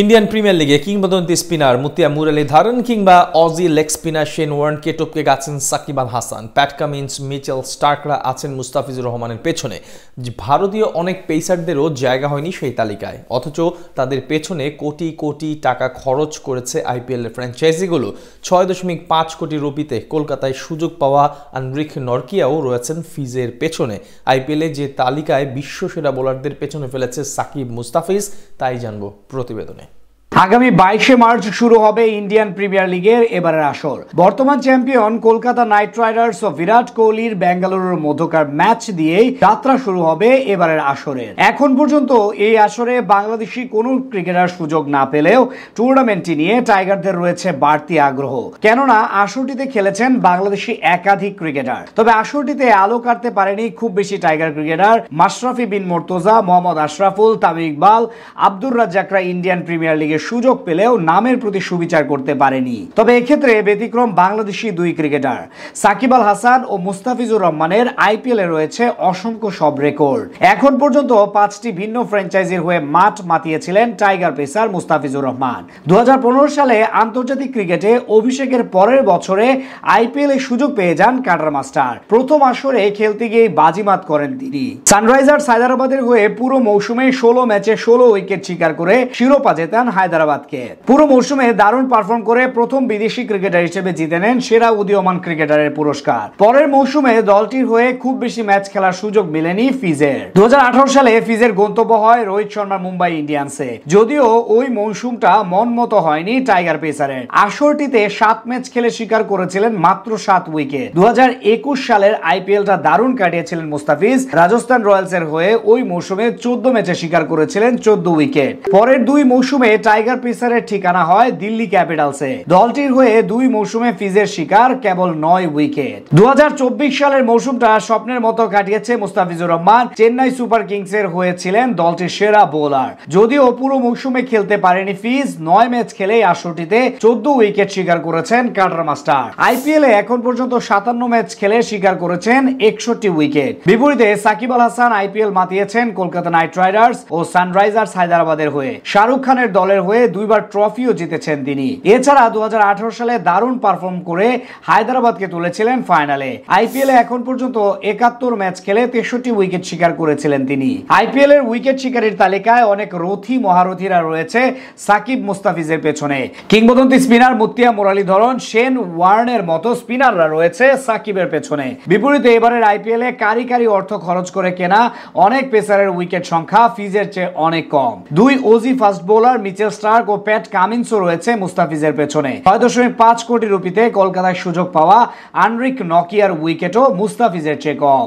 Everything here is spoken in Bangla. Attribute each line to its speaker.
Speaker 1: ইন্ডিয়ান প্রিমিয়ার লিগে কিংবদন্তি স্পিনার মুতিয়া মুরালীধরন কিংবা অজি লেগ স্পিনার শেন ওয়ার্নকে টপকে গেছেন Shakib Al Hasan, Pat Cummins, Mitchell স্টার্করা আছেন মুস্তাফিজুর রহমানের পেছনে। ভারতীয় অনেক পেসারদেরও জায়গা হয়নি সেই তালিকায়, অথচ তাদের পেছনে কোটি কোটি টাকা খরচ করেছে আইপিএল এর ফ্র্যাঞ্চাইজিগুলো। ৬.৫ কোটি রুপিতে কলকাতায় সুযোগ পাওয়া আনরিক নরকিয়াও রয়েছেন ফিজের পেছনে। আইপিএলে যে তালিকায় বিশ্বসেরা বোলারদের পেছনে ফেলেছে সাকিব মুস্তাফিজ, তাই জানবো প্রতিবেদনে।
Speaker 2: আগামী 22শে মার্চ শুরু হবে ইন্ডিয়ান প্রিমিয়ার লিগের এবারের আসর। বর্তমান চ্যাম্পিয়ন কলকাতা নাইট রাইডার্স ও বিরাট কোহলির বেঙ্গালুরুর মধ্যকার ম্যাচ দিয়েই যাত্রা শুরু হবে এবারের আসরের। এখন পর্যন্ত এই আসরে বাংলাদেশি কোনো ক্রিকেটার সুযোগ না পেলেও টুর্নামেন্টটি নিয়ে টাইগারদের রয়েছে বাড়তি আগ্রহ, কেননা আসরটিতে খেলেছেন বাংলাদেশি একাধিক ক্রিকেটার। তবে আসরটিতে আলো কাটতে পারেনি খুব বেশি টাইগার ক্রিকেটার। মাশরাফি বিন মুর্তজা, মোহাম্মদ আশরাফুল, তামিম ইকবাল, আব্দুর রাজ্জাকরা ইন্ডিয়ান প্রিমিয়ার লিগে সুযোগ পেলেও নামের প্রতি সুবিচার করতে পারেনি। তবে এক্ষেত্রে ব্যতিক্রম বাংলাদেশি দুই ক্রিকেটার সাকিব আল হাসান ও মুস্তাফিজুর রহমানের আইপিএল এ রয়েছে অসংখ্য সব রেকর্ড। এখন পর্যন্ত 5টি ভিন্ন ফ্র্যাঞ্চাইজির হয়ে মাঠ মাতিয়েছিলেন টাইগার পেসার মুস্তাফিজুর রহমান। 2015 সালে আন্তর্জাতিক ক্রিকেটে অভিষেকের পরের বছরে আইপিএল এ সুযোগ পেয়ে যান কাটার মাস্টার। প্রথম আসরে খেলতে গিয়ে বাজিমাত করেন তিনি। সানরাইজার্স হায়দ্রাবাদের হয়ে পুরো মৌসুমে 16 ম্যাচে 16 উইকেট শিকার করে শিরোপা জেতান হায়দ্রাবাদকে। পুরো মৌসুমে দারুণ পারফর্ম করে প্রথম বিদেশি ক্রিকেটার হিসেবে জিতে নেন সেরা উদীয়মান ক্রিকেটারের পুরস্কার। পরের মৌসুমে দলটির হয়ে খুব বেশি ম্যাচ খেলার সুযোগ মেলেনি ফিজের। 2018 সালে ফিজের গন্তব্য হয় রোহিত শর্মার মুম্বাই ইন্ডিয়ান্সে। যদিও ওই মৌসুমটা মন মতো হয়নি টাইগার পেসারের। আসরটিতে 7 ম্যাচ খেলে শিকার করেছিলেন মাত্র 7 উইকেট। 2021 সালের আইপিএলটা দারুণ কাটিয়েছিলেন মুস্তাফিজ। রাজস্থান রয়্যালসের হয়ে ওই মৌসুমে 14 ম্যাচে শিকার করেছিলেন 14 উইকেট। পরের 2 মৌসুমে টাইগার পেসারের ঠিকানা হয় দিল্লি ক্যাপিটালসে। দলটির হয়ে 2 মৌসুমে ফিজের শিকার কেবল 9 উইকেট। 2024 সালের মৌসুমটা স্বপ্নের মতো কাটিয়েছে মুস্তাফিজুর রহমান। চেন্নাই সুপার কিংসের হয়েছিলেন দলটির সেরা বোলার। যদিও পুরো মৌসুমে খেলতে পারেনি ফিজ, 9 ম্যাচ খেলেই আসরটিতে 14 উইকেট শিকার করেছেন কাটার মাস্টার। আইপিএল এ এখন পর্যন্ত 57 ম্যাচ খেলে শিকার করেছেন 61 উইকেট। বিপরীতে সাকিব আল হাসান আইপিএল মাতিয়েছেন কলকাতা নাইট রাইডার্স ও সানরাইজার্স হায়দ্রাবাদের হয়ে। শাহরুখ খানের দলের হয়ে 2বার ট্রফিও জিতেছেন তিনি। এছাড়া 2018 সালে দারুণ পারফর্ম করে হায়দ্রাবাদকে তুলেছিলেন ফাইনালে। আইপিএল এ এখন পর্যন্ত 71 ম্যাচ খেলে 63 উইকেট শিকার করেছিলেন তিনি। আইপিএল এর উইকেট শিকারীর তালিকায় অনেক রথী মহারথীরা রয়েছে সাকিব মুস্তাফিজের পেছনে। কিংবদন্তি স্পিনার মুতিয়া মুরালীধরন, শেন ওয়ার্নের মতো স্পিনাররা রয়েছে সাকিবের পেছনে। বিপরীতে এবারের আইপিএল এ কারি অর্থ খরচ করে কেনা অনেক পেসারের উইকেট সংখ্যা ফিজের চেয়ে অনেক কম। 2 Aussie fast bowler Mitchell Starc ও প্যাট কামিন্সও রয়েছে মুস্তাফিজের পেছনে। 6.5 কোটি রুপিতে কলকাতায় সুযোগ পাওয়া আনরিক নকিয়ার উইকেটও মুস্তাফিজের চেয়ে কম।